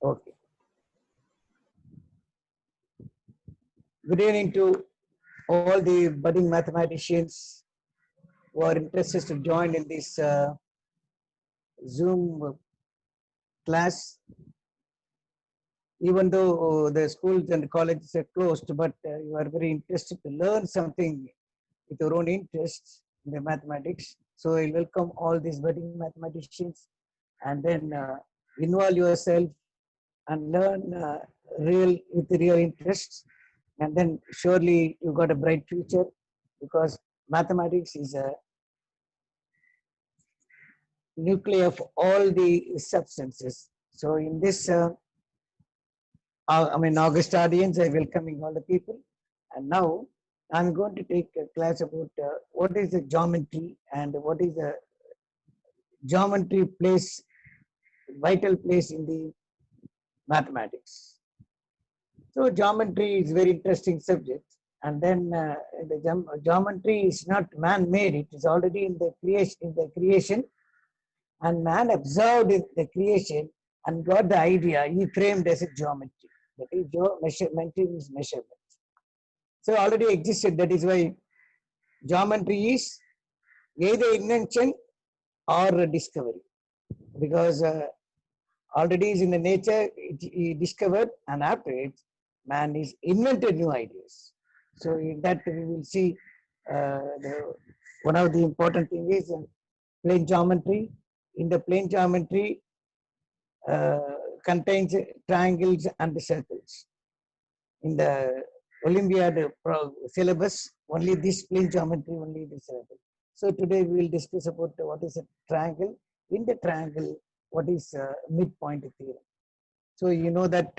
Okay. Good evening to all the budding mathematicians who are interested to join in this Zoom class. Even though the schools and colleges are closed, but you are very interested to learn something with your own interests in the mathematics. So I welcome all these budding mathematicians and then involve yourself and learn with real interests, and then surely you got a bright future, because mathematics is a nucleus of all the substances. So in this August audience, I welcoming all the people, and now I'm going to take a class about what is the geometry and what is the geometry plays vital place in the mathematics. So geometry is very interesting subject, and then the geometry is not man-made; it is already in the creation. And man observed in the creation and got the idea. He framed as a geometry. That is, measurement is measurement. So already existed. That is why geometry is either invention or a discovery, because already is in the nature. He discovered, and after it, man is invented new ideas. So in that we will see one of the important thing is plane geometry. In the plane geometry uh, contains triangles and circles. In the Olympiad syllabus, only this plane geometry, only this syllabus. So today we will discuss about what is a triangle. In the triangle, what is midpoint theorem. So you know that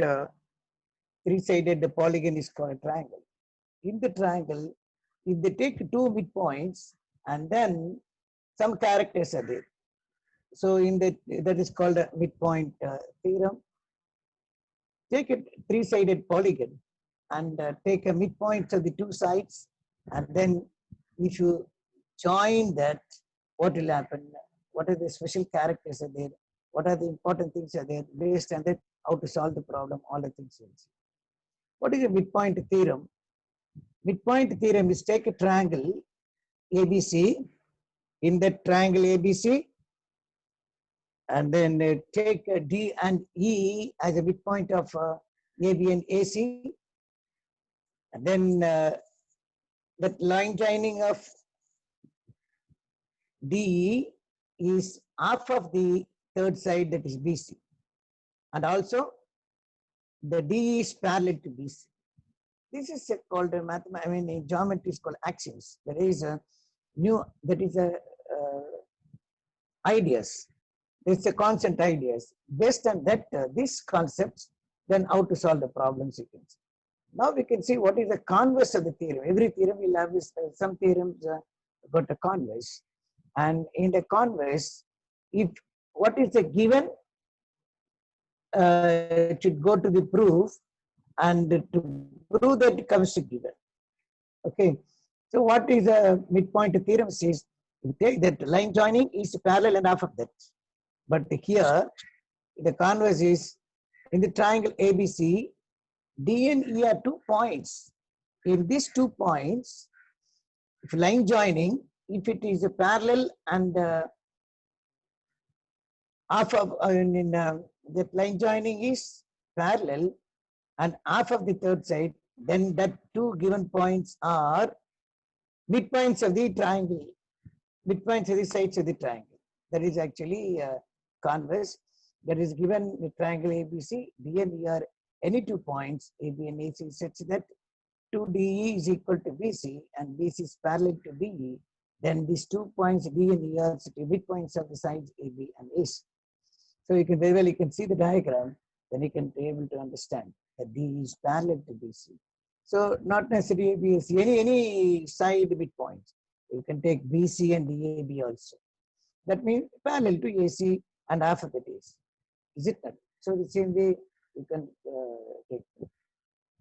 three-sided polygon is called a triangle. In the triangle, if they take two midpoints and then some characters are there. So in that is called a midpoint theorem. Take a three-sided polygon and take a midpoint of the two sides, and then if you join that, what will happen? What are the special characters are there? What are the important things are there? Based on that, how to solve the problem, all the things you will see. What is a midpoint theorem? Midpoint theorem is take a triangle ABC. In that triangle ABC, and then take D and E as a midpoint of AB and AC, and then that line joining of DE is half of the third side, that is BC, and also the DE is parallel to BC. This is called a in geometry is called axioms. There is a ideas. It's a constant ideas. Based on that, these concepts, then how to solve the problems you can see. Now we can see what is the converse of the theorem. Every theorem will have this, some theorems got a converse. And in the converse, if what is the given, it should go to the proof, and to prove that it comes to given. Okay. So what is a midpoint theorem says? You take that line joining is parallel and half of that. But here, the converse is in the triangle ABC, D and E are 2 points. In these 2 points, if line joining, if it is a parallel and half of that line joining is parallel and half of the third side, then that 2 given points are midpoints of the triangle, midpoints of the sides of the triangle. That is actually converse. That is given the triangle ABC, D and E are any 2 points, AB and AC, such that 2DE is equal to BC and BC is parallel to DE. Then these 2 points D and E are the midpoints of the sides AB and AC. So you can very well, you can see the diagram, then you can be able to understand that D is parallel to BC. So not necessarily BC, any side midpoints. You can take BC and DAB also. That means parallel to AC and half of it is. Is it not? So the same way you can take it.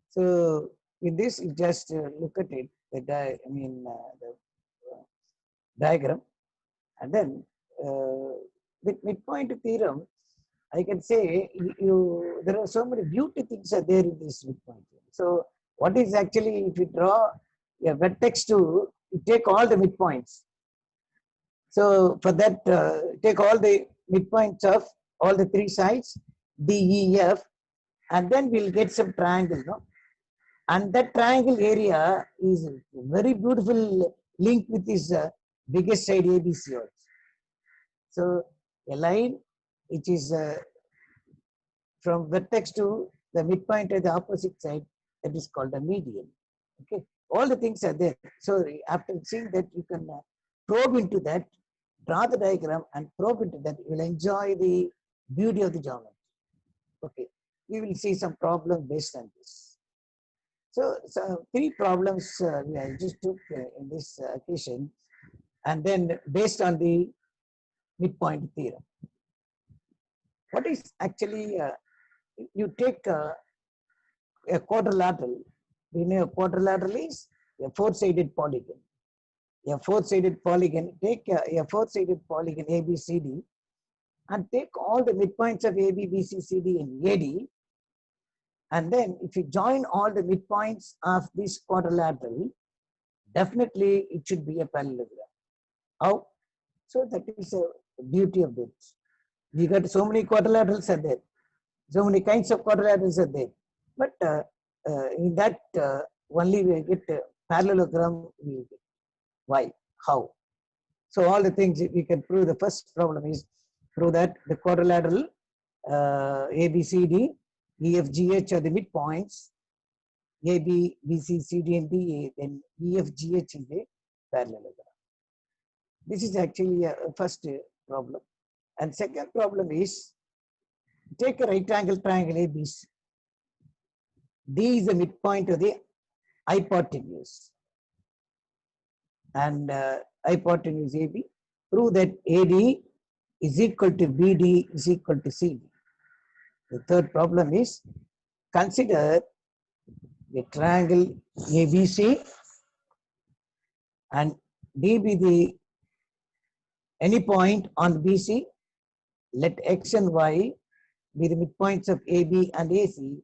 So in this, you just look at it, the diagram, and then with midpoint theorem, I can say there are so many beauty things are there in this midpoint. So what is actually, if you draw a vertex to, you take all the midpoints. So for that, take all the midpoints of all the three sides, D, E, F, and then we'll get some triangle, no? And that triangle area is very beautiful link with this biggest side ABC also. So a line which is from vertex to the midpoint at the opposite side, that is called a median. Okay, all the things are there. So after seeing that, you can probe into that, draw the diagram and probe into that. You will enjoy the beauty of the geometry. Okay, we will see some problem based on this. So three problems I just took in this occasion, and then based on the midpoint theorem. What is actually, you take a quadrilateral. We know a quadrilateral is a four-sided polygon. A four-sided polygon, take a four-sided polygon ABCD and take all the midpoints of AB, BC, CD in AD. And then if you join all the midpoints of this quadrilateral, definitely it should be a parallelogram. How? So that is a beauty of this. We got so many quadrilaterals are there. So many kinds of quadrilaterals are there. But in that only we get parallelogram. We get. Why? How? So all the things we can prove. The first problem is prove that the quadrilateral ABCD, EFGH are the midpoints. AB, BC, CD, and DA, then EFGH is a parallelogram. This is actually a first problem. And second problem is, take a right angle triangle ABC. D is the midpoint of the hypotenuse. And hypotenuse AB. Prove that AD is equal to BD is equal to CD. The third problem is, consider the triangle ABC and D be the any point on BC. Let X and Y be the midpoints of AB and AC.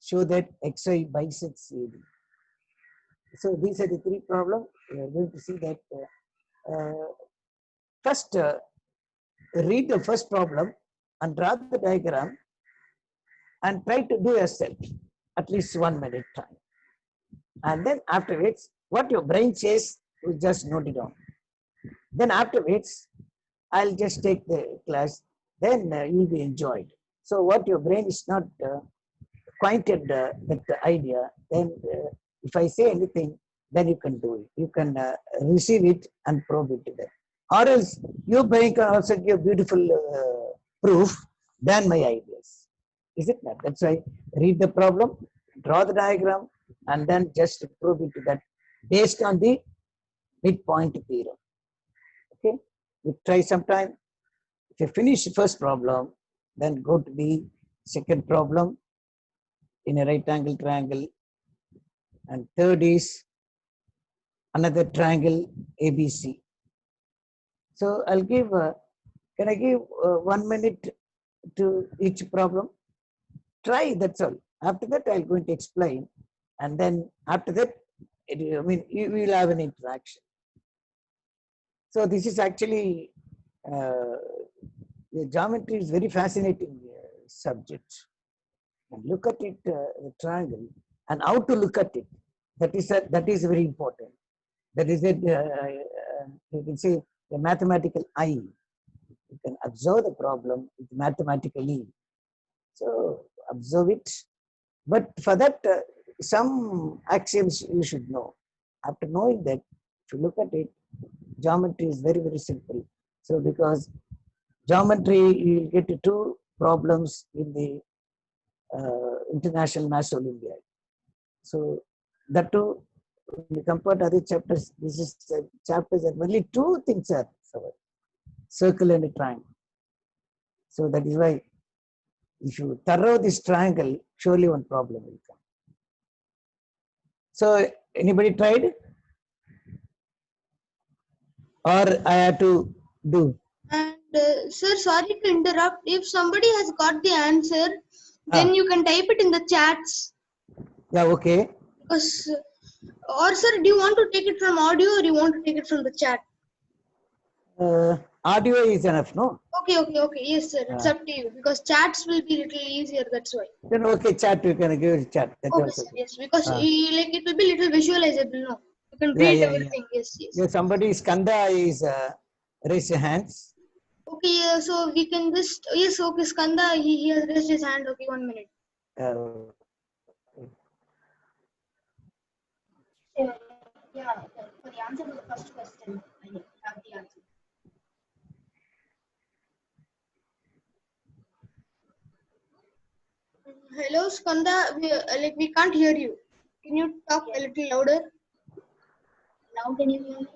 Show that XY bisects AD. So these are the three problems. We are going to see that. First, read the first problem and draw the diagram and try to do yourself at least 1 minute time. And then afterwards, what your brain says, you just note it down. Then afterwards, I'll just take the class. Then you'll be enjoyed. So what your brain is not acquainted with the idea, then if I say anything, then you can do it. You can receive it and probe it to that. Or else your brain can also give beautiful proof than my ideas. Is it not? That's why read the problem, draw the diagram, and then just prove it to that based on the midpoint theorem. Okay, we try sometime. If you finish the first problem, then go to the second problem in a right angle triangle, and third is another triangle ABC. So I'll give, can I give 1 minute to each problem? Try, that's all. After that, I'm going to explain. And then after that, I mean, you will have an interaction. So this is actually, the geometry is very fascinating subject. And look at it, the triangle, and how to look at it. That is very important. That is it. You can say a mathematical eye. You can observe the problem mathematically. So observe it. But for that, some axioms you should know. After knowing that, if you look at it, geometry is very, very simple. So because geometry, you will get two problems in the International Mass Olympiad. So that too, when you compare to other chapters, this is chapters that only two things are covered: circle and a triangle. So that is why, if you thorough this triangle, surely one problem will come. So anybody tried? Or I have to do? Sir, sorry to interrupt. If somebody has got the answer, then you can type it in the chats. Yeah, okay. Because, or sir, do you want to take it from audio or you want to take it from the chat? Audio is enough, no? Okay. Yes, sir. It's up to you because chats will be little easier. That's why. Then okay, chat, you can give it chat. That's Okay, also sir. good. Yes, because like it will be little visualizable. No, you can Yeah, read yeah, yeah. everything. Yes. Yeah, somebody, Skanda is raise your hands. Okay, so we can just yes. Okay, Skanda, he has raised his hand. Okay, 1 minute. Yeah, for the answer to the first question, I have the answer. Hello, Skanda. We can't hear you. Can you talk a little louder? Now can you hear me?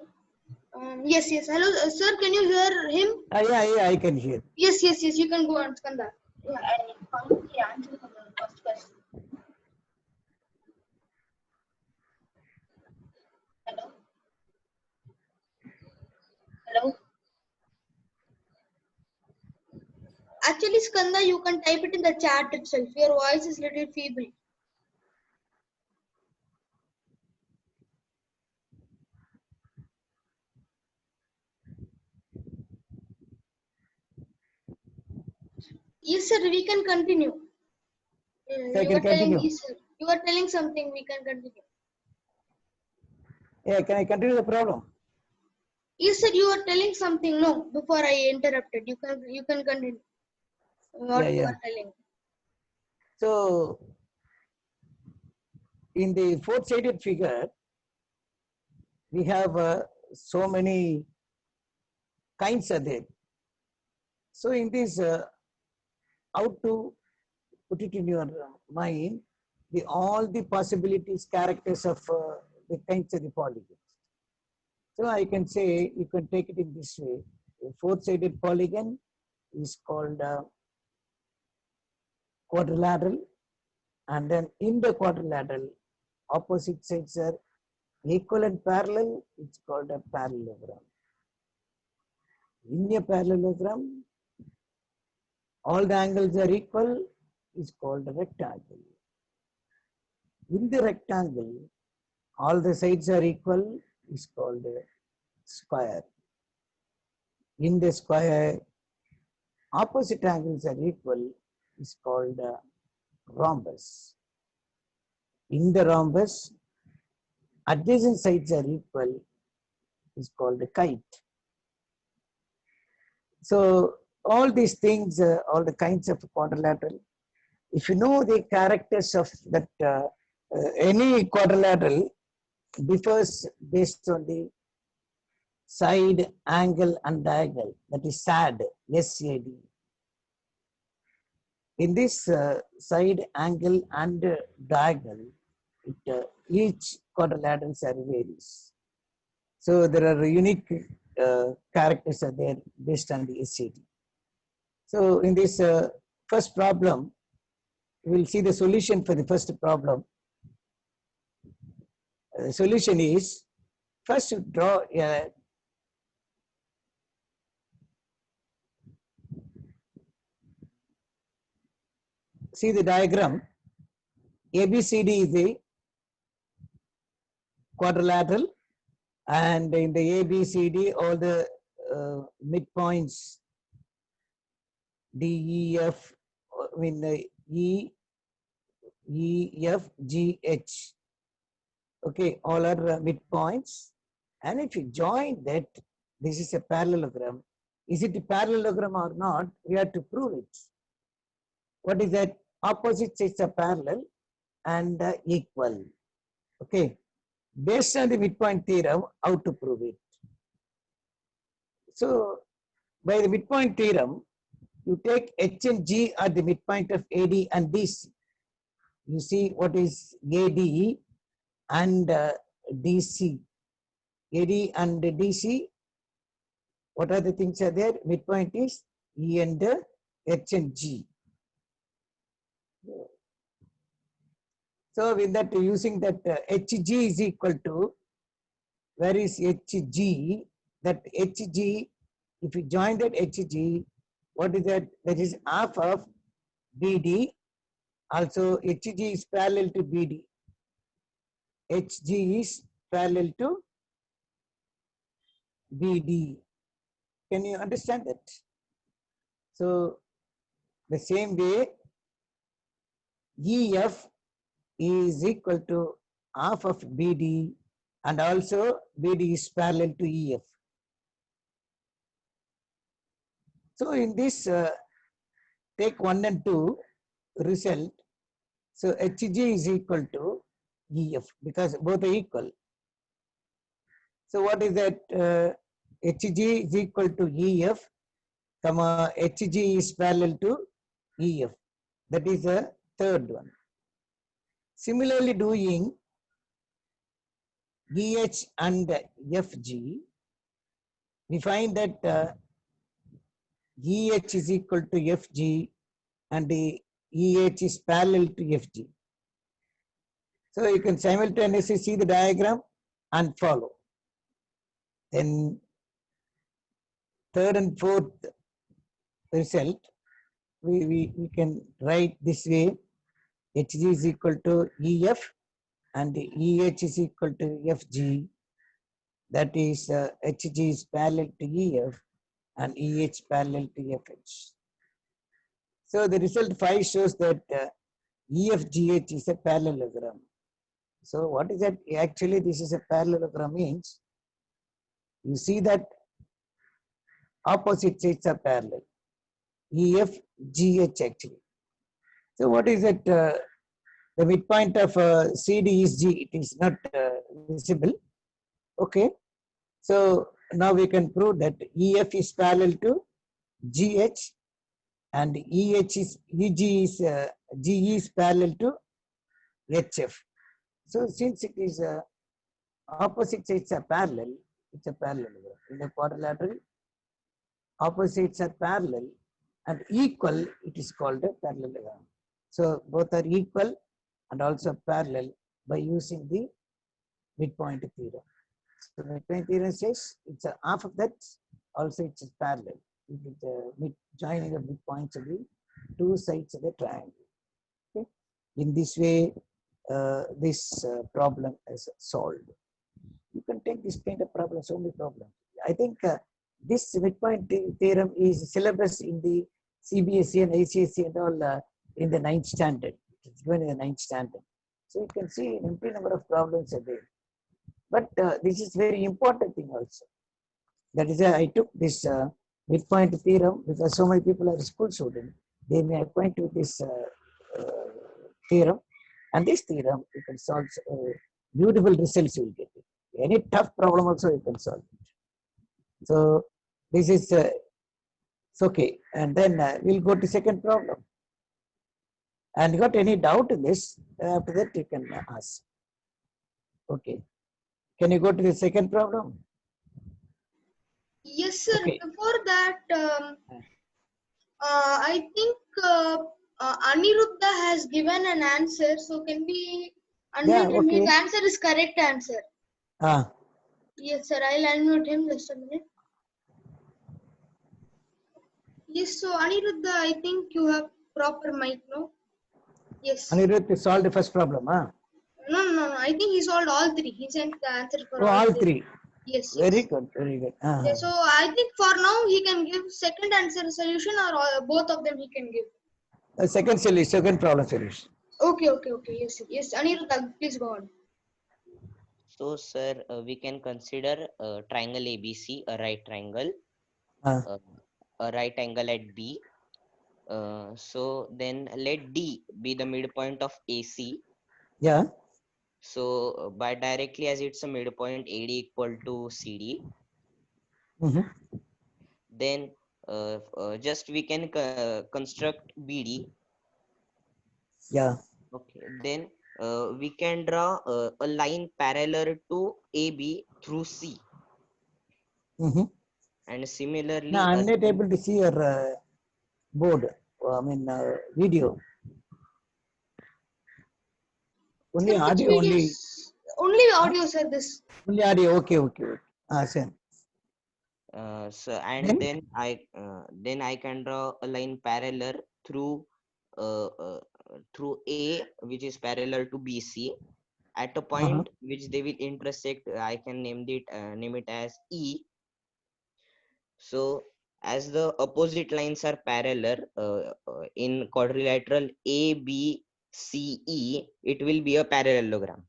Yes. Hello, sir. Can you hear him? Yeah, I can hear. Yes. You can go on, Skanda. Yeah, I found the answer for the first question. Hello? Hello? Actually, Skanda, you can type it in the chat itself. Your voice is little feeble. Yes, sir. We can continue. So I You can are telling, continue. yes, sir. You are telling something. We can continue. Yeah, can I continue the problem? Yes, sir. You are telling something. No, before I interrupted, you can continue. What you Yeah. are telling. So in the four-sided figure, we have so many kinds are there. So in this, how to put it in your mind, all the possibilities, characters of the kinds of the polygons. So I can say, you can take it in this way. A four-sided polygon is called quadrilateral, and then in the quadrilateral, opposite sides are equal and parallel, it's called a parallelogram. In a parallelogram, all the angles are equal, is called a rectangle. In the rectangle, all the sides are equal, is called a square. In the square, opposite angles are equal, is called a rhombus. In the rhombus, adjacent sides are equal, is called a kite. So all these things, all the kinds of quadrilateral, if you know the characters of that, any quadrilateral differs based on the side, angle, and diagonal. That is SAD, S-A-D. In this side, angle, and diagonal, each quadrilaterals are varies. So there are unique characters are there based on the SAD. So in this first problem, we will see the solution for the first problem. The solution is, first you draw a see the diagram. ABCD is the quadrilateral, and in the ABCD, all the midpoints D, E, F, I mean the E, F, G, H. Okay, all are midpoints. And if you join that, this is a parallelogram. Is it a parallelogram or not? We have to prove it. What is that? Opposite sides are parallel and equal. Okay. Based on the midpoint theorem, how to prove it? So, by the midpoint theorem, you take H and G are the midpoint of AD and DC. You see what is AD and DC. AD and DC, what are the things are there? Midpoint is E and H and G. So, with that, using that HG is equal to, where is HG? That HG if you join that HG, what is that? That is half of BD. Also, HG is parallel to BD. HG is parallel to BD. Can you understand that? So, the same way, EF is equal to half of BD, and also BD is parallel to EF. So, in this, take 1 and 2 result. So, HG is equal to EF because both are equal. So, what is that? HG is equal to EF, comma, HG is parallel to EF. That is the third one. Similarly, doing EH and FG, we find that EH is equal to FG and the EH is parallel to FG. So you can simultaneously see the diagram and follow. Then third and fourth result, we can write this way: HG is equal to EF and EH is equal to FG. That is, HG is parallel to EF and EH parallel to FH. So the result 5 shows that EFGH is a parallelogram. So what is that? Actually, this is a parallelogram means you see that opposite sides are parallel. EFGH actually. So what is it? The midpoint of CD is G. It is not visible. Okay. So now we can prove that EF is parallel to GH and EH is GE is parallel to HF. So since it is opposite sides are parallel, it's a parallelogram. In a quadrilateral, opposites are parallel and equal, it is called a parallelogram. So both are equal and also parallel by using the midpoint theorem. So the midpoint theorem says it's a half of that, also it's parallel. With the joining of midpoints of the two sides of the triangle. Okay. In this way, this problem is solved. You can take this kind of problem, so many problems. I think this midpoint theorem is syllabus in the CBSE and ICSE and all in the 9th standard. It's given in the 9th standard. So you can see an empty number of problems are there. But this is very important thing also. That is why I took this midpoint theorem because so many people are school students. They may acquaint with this theorem. And this theorem, you can solve beautiful results you will get it. Any tough problem also you can solve it. So this is it's okay. And then we'll go to second problem. And you got any doubt in this? After that you can ask. Okay. Can you go to the second problem? Yes, sir. Okay. Before that, I think Aniruddha has given an answer. So can we unmute Yeah, him? okay. His answer is correct answer. Ah, Yes, sir. I'll unmute him just a minute. Yes, so Aniruddha, I think you have proper mic, no? Yes. Anirudh solved the first problem. No. I think he solved all three. He sent the answer for Oh, all three. Yes. Very good, very good. Yeah, so I think for now he can give second answer solution or both of them he can give. The second solution, second problem solution. Okay. Yes. Aniruddha, please go on. So, sir, we can consider triangle ABC a right triangle, Ah, a right angle at B. So then let D be the midpoint of AC. yeah. So by directly as it's a midpoint, AD equal to CD. Mhm. Then just we can construct BD. Yeah. Okay. Then we can draw a line parallel to AB through C. Mhm. And similarly, No, I'm not able to see your board. Video. Only Sir, which audio, videos? Only audio, sir. This. only audio. Okay. Ah, sir. So and then I can draw a line parallel through uh, uh, through A, which is parallel to BC at a point which they will intersect. I can name it as E. So as the opposite lines are parallel in quadrilateral ABCE, it will be a parallelogram.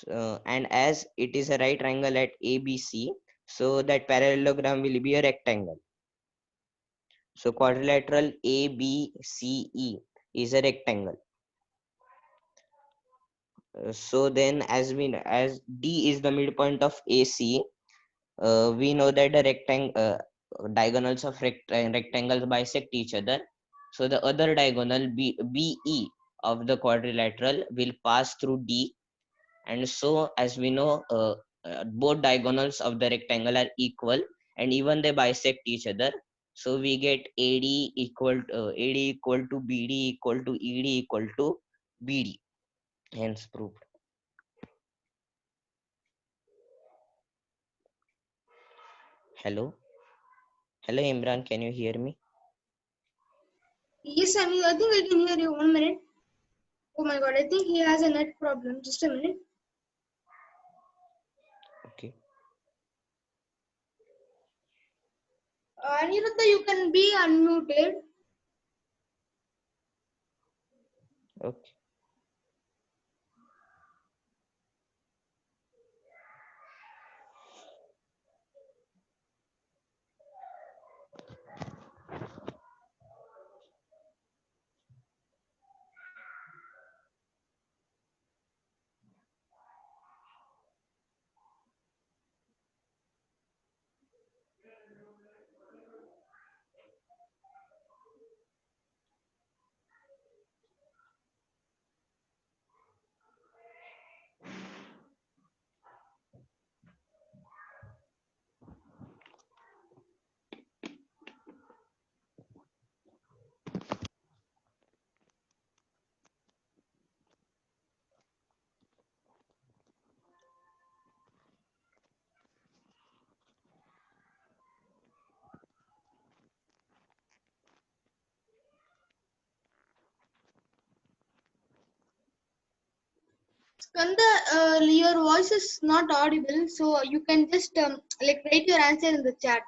And as it is a right triangle at ABC, so that parallelogram will be a rectangle. So quadrilateral ABCE is a rectangle. So then as D is the midpoint of AC, we know that the diagonals of rectangles bisect each other. So the other diagonal BE of the quadrilateral will pass through D, and so as we know, both diagonals of the rectangle are equal, and even they bisect each other. So we get AD equal to BD equal to ED equal to BD. Hence proved. Hello, hello Imran, can you hear me? Yes, I think I can hear you. 1 minute. Oh my god, I think he has a net problem. Just a minute. Okay. Aniruddha, you can be unmuted. Okay. Skanda, your voice is not audible, so you can just like write your answer in the chat.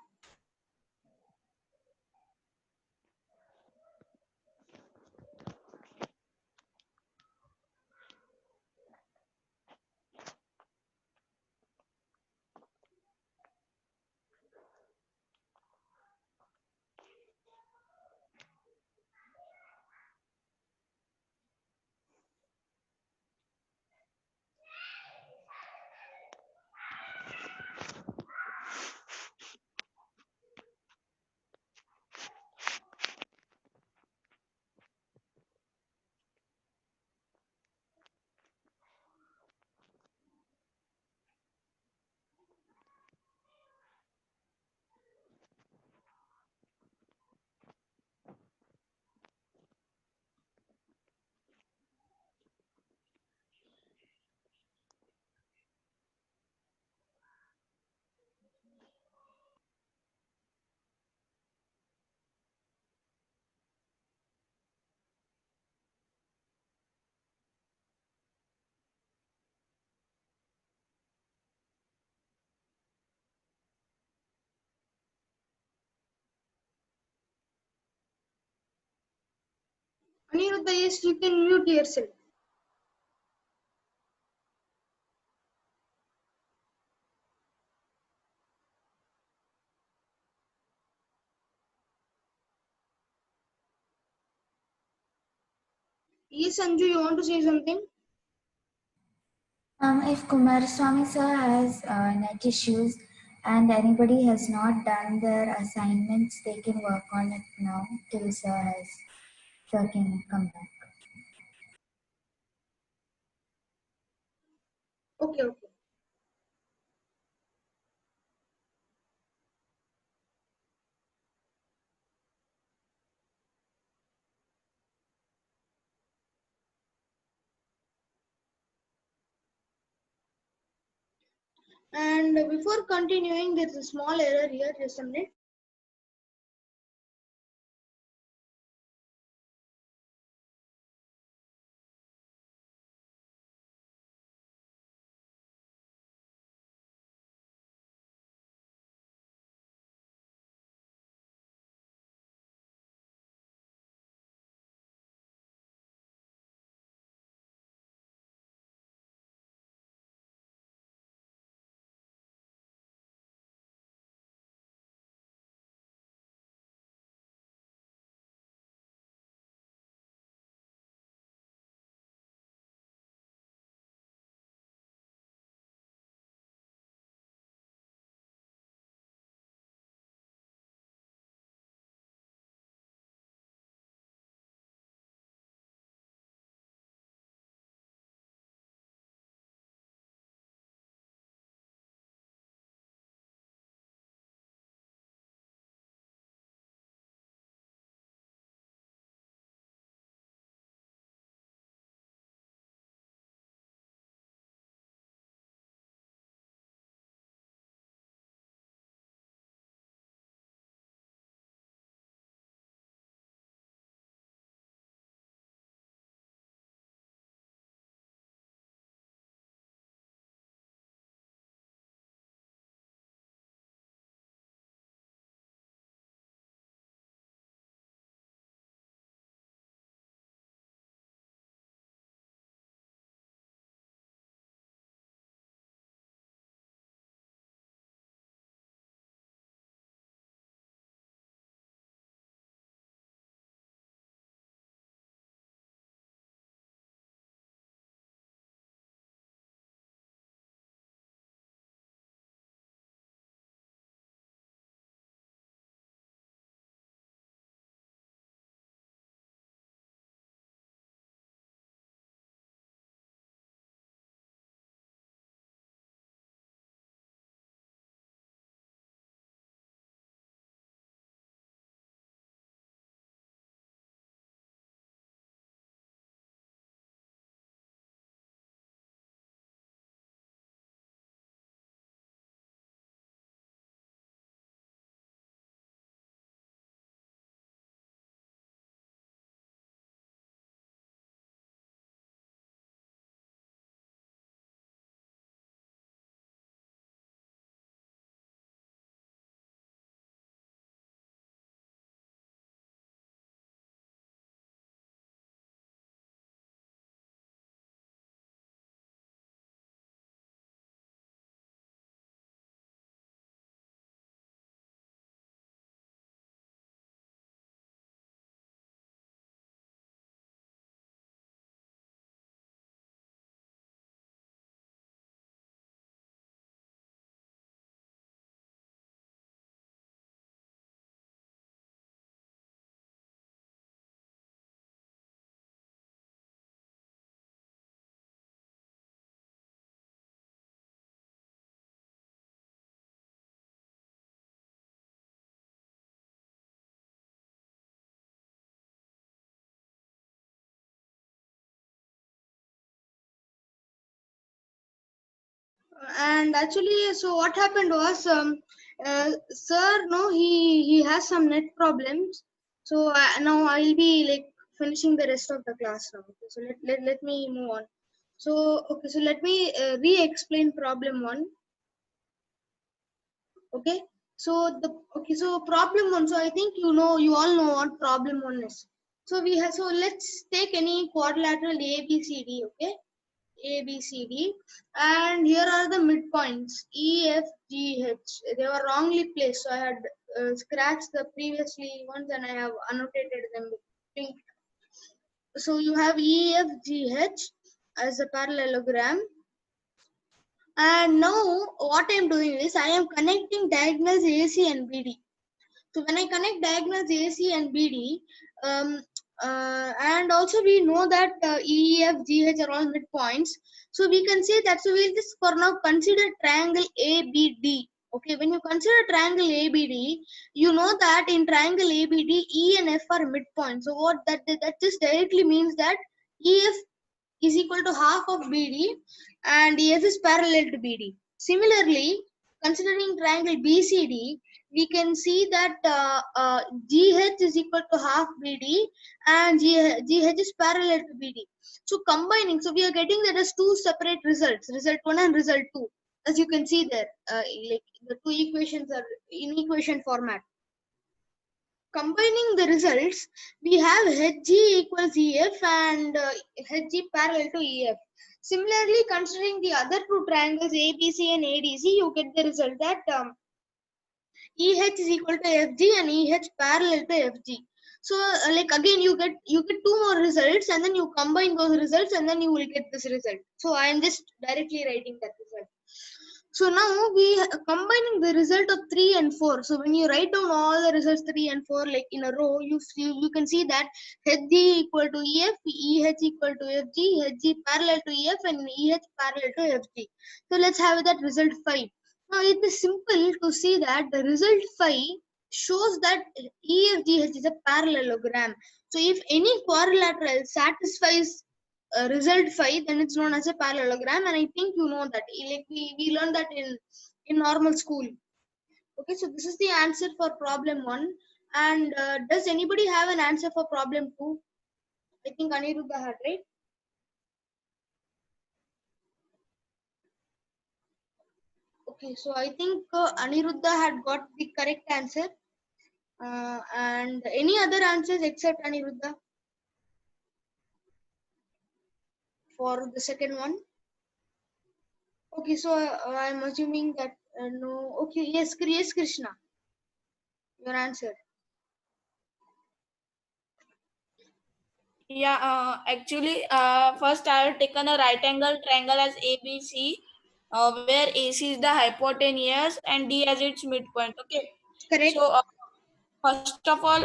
Aniruddha, yes, you can mute yourself. Yes, Sanju, you want to say something? If Kumaraswamy sir has net issues and anybody has not done their assignments, they can work on it now till sir can come back. Okay, okay. And before continuing, there's a small error here. Just a minute. And actually, so what happened was, sir, no, he has some net problems. So now I'll be like finishing the rest of the class now. Okay, so let me move on. So okay, so let me re-explain problem one. Okay, so so problem one. So I think you all know what problem one is. So we have, so let's take any quadrilateral ABCD. Okay, ABCD, and here are the midpoints E, F, G, H. They were wrongly placed, so I had scratched the previously ones and I have annotated them with pink. So you have E, F, G, H as a parallelogram, and now what I am doing is I am connecting diagonals AC and BD. So when I connect diagonals AC and BD, and also we know that E, F, G, H are all midpoints. So we can say that, so we'll just for now consider triangle ABD. Okay, when you consider triangle ABD, you know that in triangle ABD, E and F are midpoints. So what that just directly means that EF is equal to half of BD and EF is parallel to BD. Similarly, considering triangle BCD, we can see that GH is equal to half BD and GH is parallel to BD. So combining, so we are getting that as two separate results, result 1 and result 2. As you can see there, like the two equations are in equation format. Combining the results, we have HG equals EF and HG parallel to EF. Similarly, considering the other two triangles ABC and ADC, you get the result that EH is equal to FG and EH parallel to FG. So, like again, you get two more results, and then you combine those results, and then you will get this result. So, I am just directly writing that result. So now we combining the result of 3 and 4. So when you write down all the results 3 and 4 like in a row, you can see that HG equal to EF, EH equal to FG, HG parallel to EF and EH parallel to FG. So let's have that result 5. Now it is simple to see that the result 5 shows that EFGH is a parallelogram. So if any quadrilateral satisfies result 5, then it's known as a parallelogram, and I think you know that, like we learned that in normal school. Okay, so this is the answer for problem 1. And does anybody have an answer for problem 2? I think Aniruddha had, right? Okay, so I think Aniruddha had got the correct answer. And any other answers except Aniruddha for the second one? Okay, so I'm assuming that no. Okay, yes, Krishna, your answer. Yeah, actually, first I have taken a right angle triangle as ABC, where AC is the hypotenuse and D as its midpoint. Okay. Correct. So, first of all,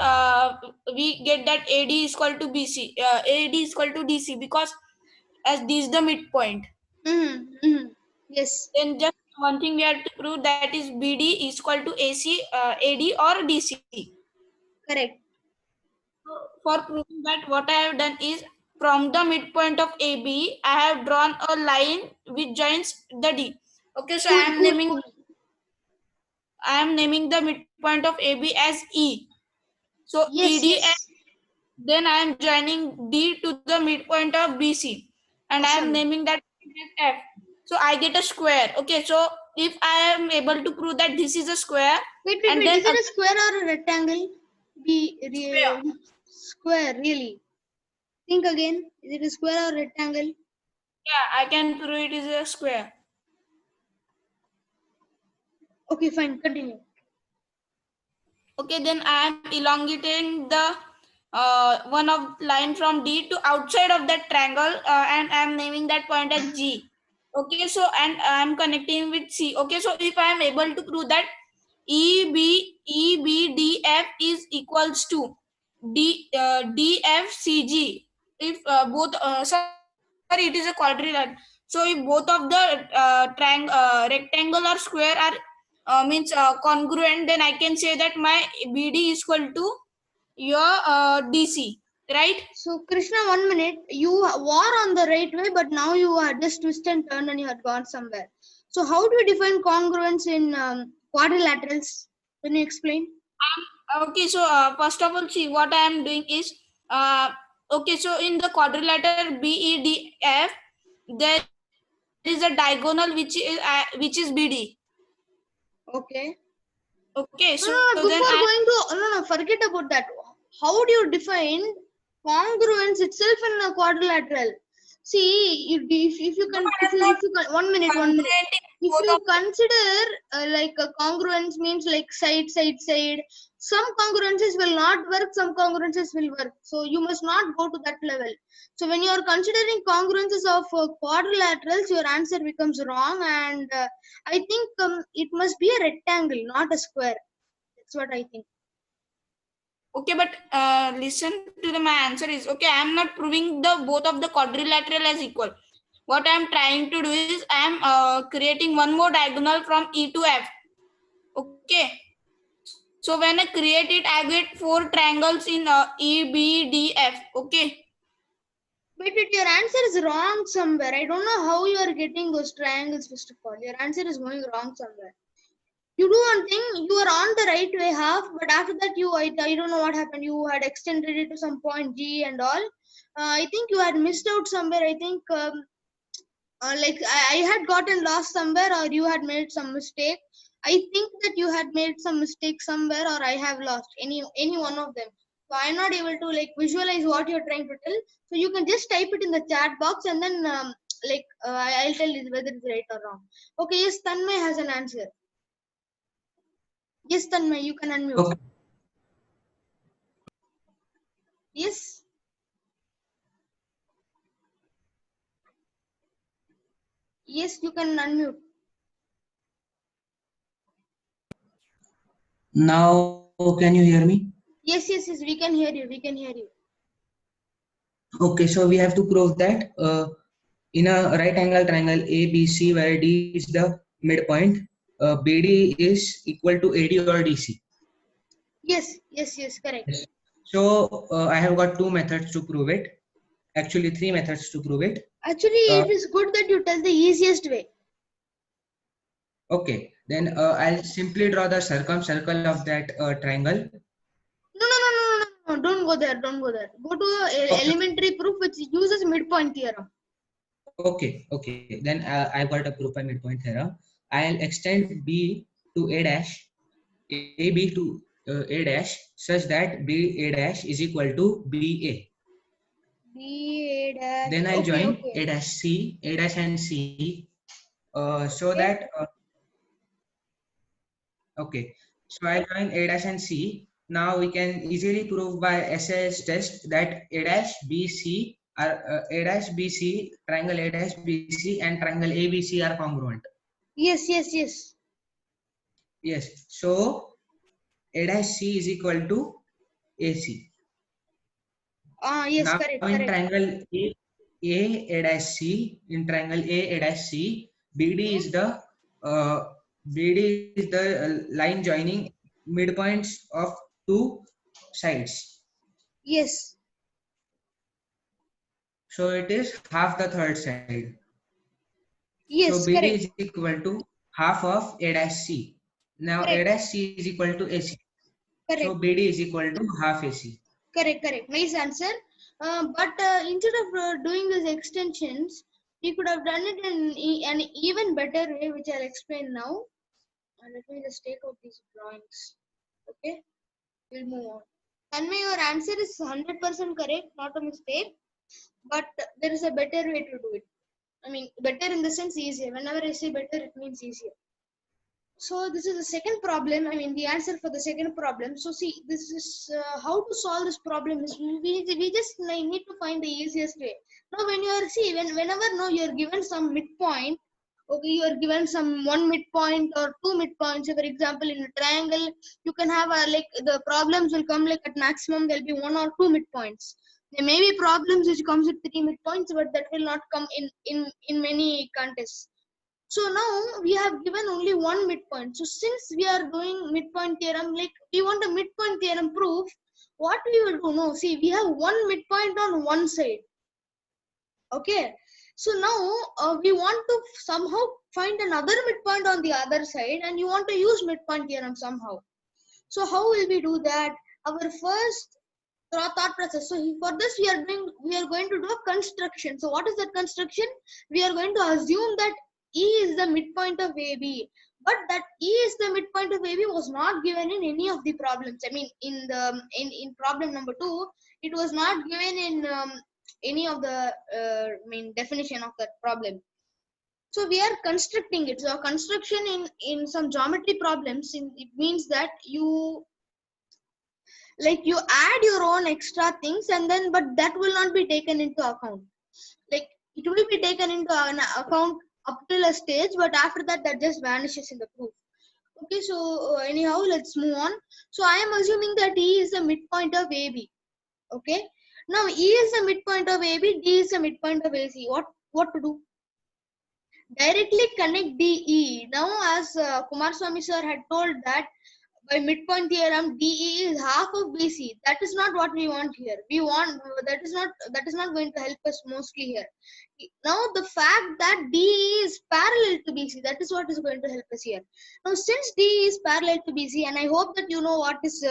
we get that AD is equal to BC, AD is equal to DC because as D is the midpoint. Yes. Then just one thing we have to prove, that is BD is equal to AC, AD or DC. Correct. For proving that, what I have done is, from the midpoint of AB, I have drawn a line which joins the D. Okay, so I am naming the midpoint of AB as E. So yes, ED, yes. and then I am joining D to the midpoint of BC, and Awesome. I am naming that as F. So I get a square. Okay, so if I am able to prove that this is a square, Wait. and then Is it a square or a rectangle? Square. Square, really? Think again. Is it a square or rectangle? Yeah, I can prove it is a square. Okay, fine. Continue. Okay, then I am elongating the one of line from D to outside of that triangle, and I am naming that point as G. Okay, so and I am connecting with C. Okay, so if I am able to prove that EBDF is equals to DFCG, if both sorry, it is a quadrilateral. So if both of the rectangle or square are means congruent, then I can say that my BD is equal to your DC, right? So, Krishna, 1 minute. You were on the right way, but now you are just twist and turn and you had gone somewhere. So, how do you define congruence in quadrilaterals? Can you explain? Okay, so first of all, see what I am doing is, okay, so in the quadrilateral BEDF, there is a diagonal which is BD. Okay. Okay, so Before then going to forget about that. How do you define congruence itself in a quadrilateral? See, if you can, 1 minute. If you consider like a congruence means like side, some congruences will not work, some congruences will work. So you must not go to that level. So when you are considering congruences of quadrilaterals, your answer becomes wrong, and I think it must be a rectangle, not a square. That's what I think. okay, but listen to my answer is, okay, I am not proving the both of the quadrilateral as equal. What I am trying to do is, I am creating one more diagonal from E to F. Okay. So when I create it, I get 4 triangles in EBDF. Okay. Wait, wait, your answer is wrong somewhere. I don't know how you are getting those triangles, first of all. Your answer is going wrong somewhere. You do one thing, you are on the right way half, but after that, I don't know what happened. You had extended it to some point G and all. I think you had missed out somewhere. I think like I had gotten lost somewhere, or you had made some mistake. I think that you had made some mistake somewhere, or I have lost any one of them. So I'm not able to like visualize what you're trying to tell. So you can just type it in the chat box, and then I'll tell you whether it's right or wrong. Okay, yes, Tanmay has an answer. Yes, Tanmay, you can unmute. Okay. Yes. Yes, you can unmute. Now, can you hear me? Yes, yes, yes, we can hear you. We can hear you. Okay, so we have to prove that in a right angle triangle ABC, where D is the midpoint, BD is equal to AD or DC. Yes, yes, yes, correct. Yes. So I have got two methods to prove it. Actually, three methods to prove it. Actually, it is good that you tell the easiest way. Okay, then I'll simply draw the circumcircle of that triangle. No, don't go there. Don't go there. Go to the Okay. elementary proof which uses midpoint theorem. Okay, okay. Then I've got a proof by midpoint theorem. I'll extend B to A dash, AB to A dash, such that B A dash is equal to BA. B A dash. Then I'll Okay, join okay. A dash C, A dash and C, so Okay. that okay. So I'll join A dash and C. Now we can easily prove by SAS test that A dash BC are A dash BC, triangle A dash BC and triangle ABC are congruent. Yes, yes, yes. Yes. So A dash C is equal to AC. Yes, Now correct, in correct. triangle A dash C, in triangle A dash C, BD is the line joining midpoints of two sides. Yes. So it is half the third side. Yes, So BD correct. is equal to half of A dash C. Now Correct. A dash C is equal to AC. Correct. So BD is equal to half AC. Correct, correct. Nice answer. But instead of doing these extensions, we could have done it in an even better way, which I'll explain now. Let me just take out these drawings. Okay, we'll move on. Tanmay, your answer is 100% correct, not a mistake. But there is a better way to do it. I mean, better in the sense easier. Whenever I say better, it means easier. So this is the second problem. I mean, the answer for the second problem. So see, this is how to solve this problem is we just need to find the easiest way. Now, when you are whenever now you are given some midpoint, okay, you are given some one midpoint or two midpoints. So for example, in a triangle, you can have like the problems will come like at maximum there'll be one or two midpoints. There may be problems which comes with three midpoints, but that will not come in many contests. So now we have given only one midpoint. So since we are doing midpoint theorem, like we want a midpoint theorem proof, what we will do? No, see, we have one midpoint on one side. Okay. So now we want to somehow find another midpoint on the other side, and you want to use midpoint theorem somehow. So how will we do that? Our first thought process. So for this we are going to do a construction. So what is that construction? We are going to assume that E is the midpoint of AB, but that E is the midpoint of AB was not given in any of the problems. I mean, in problem number 2, it was not given in any of the main definition of that problem. So we are constructing it. So construction in some geometry problems, it means that you add your own extra things, and then but that will not be taken into account. Like it will be taken into an account up till a stage, but after that just vanishes in the proof. Okay, so anyhow, let's move on. So I am assuming that E is the midpoint of AB. Okay, now E is the midpoint of AB, D is the midpoint of AC. What to do? Directly connect DE. Now, as Kumar Swamy sir had told that by midpoint theorem, DE is half of BC. That is not what we want here. We want that is not going to help us mostly here. Now the fact that DE is parallel to BC, that is what is going to help us here. Now since DE is parallel to BC, and I hope that you know what is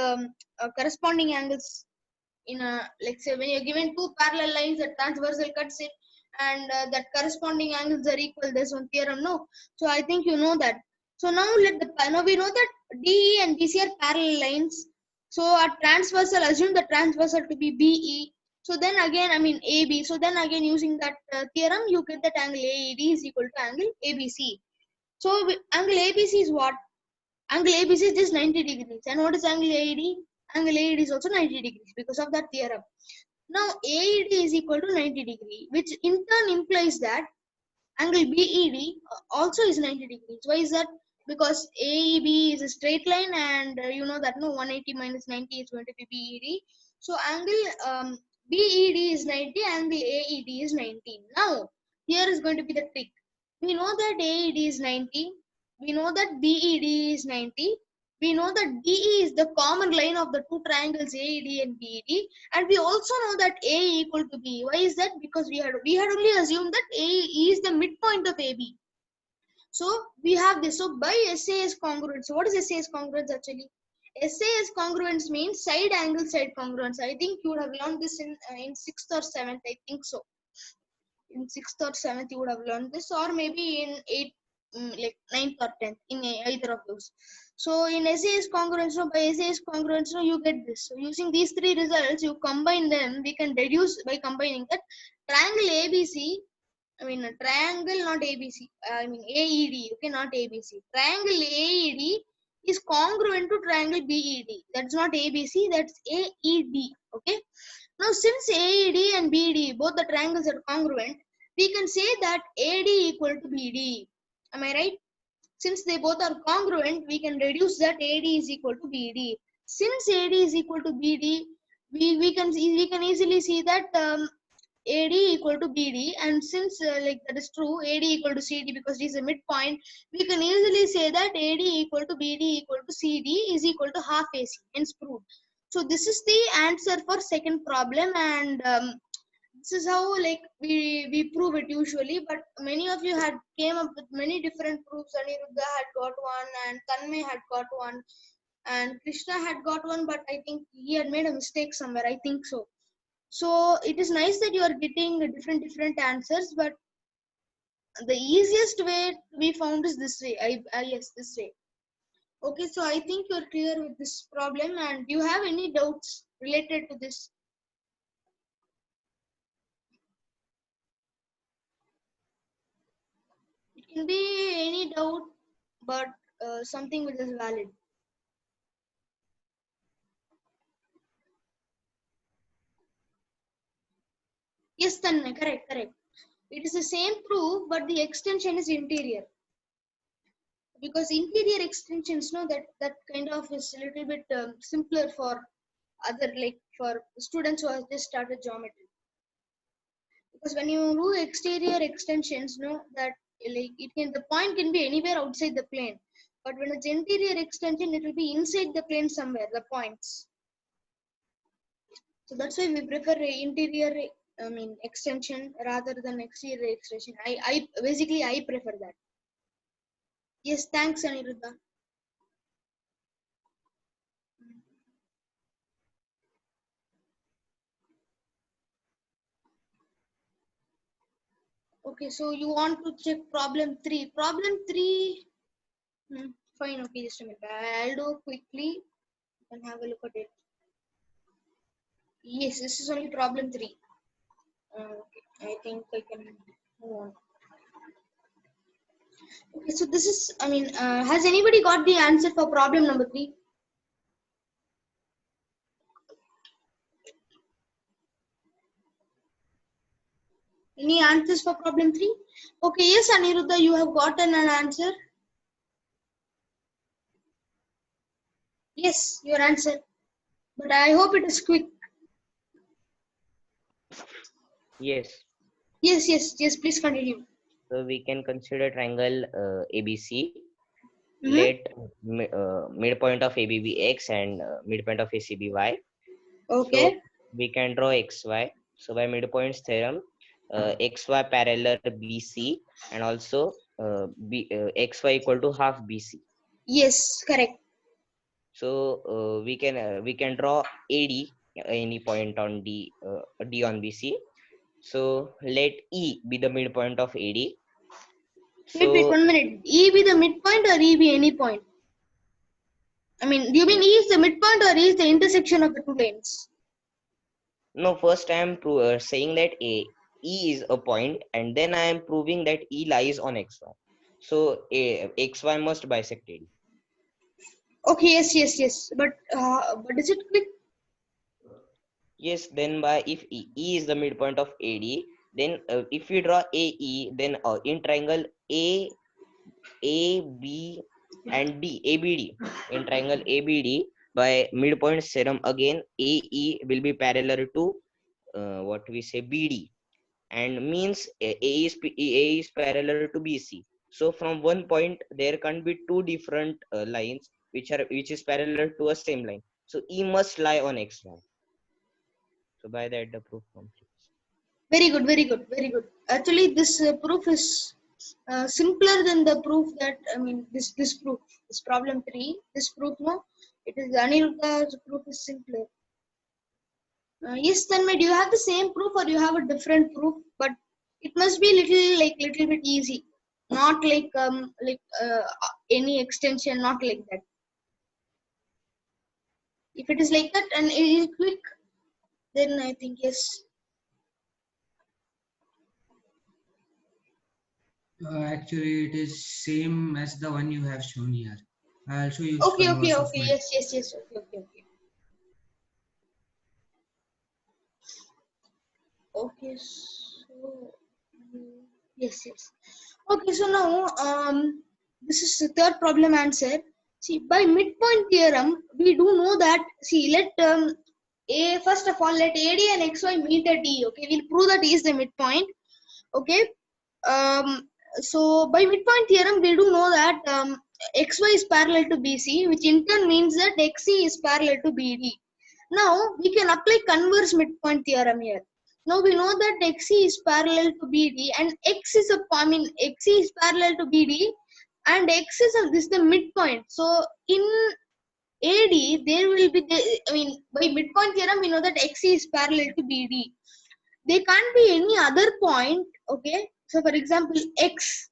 corresponding angles in a, like say when you're given two parallel lines, the transversal cuts it, and that corresponding angles are equal. There's one theorem, no? So I think you know that. So now now we know that DE and BC are parallel lines. So our transversal, assume the transversal to be BE. So then again, I mean AB. So then again, using that theorem, you get that angle AED is equal to angle ABC. So angle ABC is what? Angle ABC is just 90 degrees. And what is angle AED? Angle AED is also 90 degrees because of that theorem. Now AED is equal to 90 degree, which in turn implies that angle BED also is 90 degrees. Why is that? Because AEB is a straight line, and you know that no 180 minus 90 is going to be BED. So angle BED is 90, angle AED is 90. Now here is going to be the trick. We know that AED is 90. We know that BED is 90. We know that DE is the common line of the two triangles AED and BED, and we also know that AE equal to B. Why is that? Because we had only assumed that AE is the midpoint of AB. So we have this. So by SAS congruence. So what is SAS congruence actually? SAS congruence means side angle side congruence. I think you would have learned this in 6th or 7th. I think so. In 6th or 7th you would have learned this, or maybe in 8th, like 9th or 10th, in either of those. So in SAS congruence, by SAS congruence, you get this. So using these three results, you combine them, we can deduce by combining that triangle ABC, I mean a triangle, not ABC, I mean AED, okay, not ABC. Triangle AED is congruent to triangle BED. That's not ABC, that's AED, okay. Now since AED and BD, both the triangles are congruent, we can say that AD equal to BD. Am I right? Since they both are congruent, we can reduce that AD is equal to BD. Since AD is equal to BD, we can easily see that AD equal to BD, and since like that is true, AD equal to CD because it is a midpoint, we can easily say that AD equal to BD equal to CD is equal to half AC, hence proved. So this is the answer for second problem, and this is how like we prove it usually. But many of you had came up with many different proofs. Aniruddha had got one, and Tanmay had got one, and Krishna had got one, but I think he had made a mistake somewhere. I think so. So it is nice that you are getting different answers, but the easiest way to be found is this way. Yes, this way. Okay, so I think you're clear with this problem, and do you have any doubts related to this? It can be any doubt, but something which is valid. Yes, Tanmay, correct. It is the same proof, but the extension is interior. Because interior extensions, no, that kind of is a little bit simpler for other, like for students who have just started geometry. Because when you do exterior extensions, no, that like the point can be anywhere outside the plane. But when it's interior extension, it will be inside the plane somewhere, the points. So that's why we prefer interior, I mean, extension rather than exterior extension. I basically I prefer that. Yes, thanks, Aniruddha. Okay, so you want to check problem 3. Problem 3, fine, okay, just a minute. I'll do quickly. You can have a look at it. Yes, this is only problem 3. Okay, I think I can move on. Okay, so this is, I mean, has anybody got the answer for problem number 3? Any answers for problem 3? Okay, yes, Aniruddha, you have gotten an answer. Yes, your answer. But I hope it is quick. Yes. Yes, please continue. So we can consider triangle ABC. let midpoint of AB be X and midpoint of AC be Y. Okay. So we can draw XY. So by midpoints theorem, XY parallel BC and also XY equal to half BC. Yes, correct. So we can draw AD any point on D on BC. So let E be the midpoint of AD. Wait, So 1 minute. E be the midpoint or E be any point? I mean, do you mean E is the midpoint or E is the intersection of the two lanes? no, first I am saying that E is a point, and then I am proving that E lies on XY. So XY must bisect AD. Okay, yes. But is it quick? Yes, then by if E is the midpoint of AD, then if we draw AE, then in triangle AB and ABD, in triangle ABD, by midpoint theorem again, AE will be parallel to what we say BD, and means A is parallel to BC. So from one point there can be two different lines which is parallel to a same line. So E must lie on XY. So by that the proof completes. Very good. Actually, this proof is simpler than the proof that, I mean, this proof, this problem 3, this proof, no, it is Aniruddha's proof is simpler. Yes, then do you have the same proof or you have a different proof? But it must be little bit easy, not like any extension, not like that. If it is like that and it is quick, then I think yes. Actually, it is same as the one you have shown here. I also use converse of my. Yes. Okay. Okay, so yes. Okay, so now this is the third problem answer. See, by midpoint theorem, we do know that. See, let a first of all let AD and XY meet at E. Okay, we'll prove that E is the midpoint. Okay. So by midpoint theorem, we do know that XY is parallel to BC, which in turn means that XC is parallel to BD. Now we can apply converse midpoint theorem here. Now we know that XC is parallel to BD and XC is parallel to BD and X is the midpoint. So in AD there will be by midpoint theorem we know that XC is parallel to BD. There can't be any other point. Okay, so for example X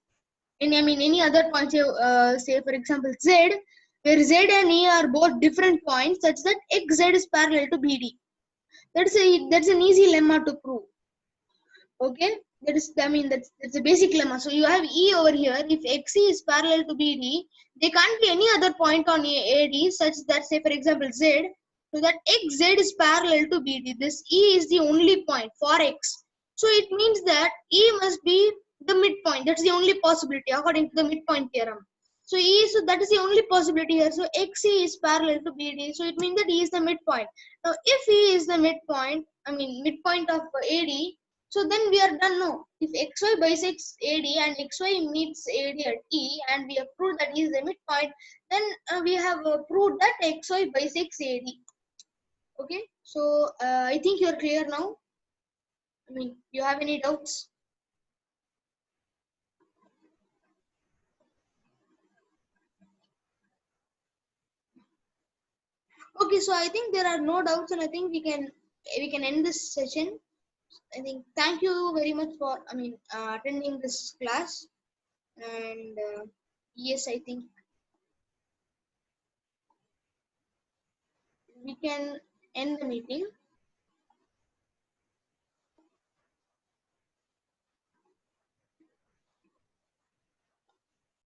any other point, say for example Z, where Z and E are both different points such that XZ is parallel to BD. That's an easy lemma to prove. Okay, that's a basic lemma. So you have E over here. If XE is parallel to BD, there can't be any other point on AD such that, say for example Z, so that XZ is parallel to BD. This E is the only point for X. So it means that E must be the midpoint. That's the only possibility according to the midpoint theorem. So that is the only possibility here. So XE is parallel to BD. So it means that E is the midpoint. Now if E is the midpoint, midpoint of AD, so then we are done now. If XY bisects AD and XY meets AD at E and we have proved that E is the midpoint, then we have proved that XY bisects AD. Okay, so I think you are clear now. You have any doubts? Okay, so I think there are no doubts and I think we can end this session. I think thank you very much for attending this class, and yes, I think we can end the meeting.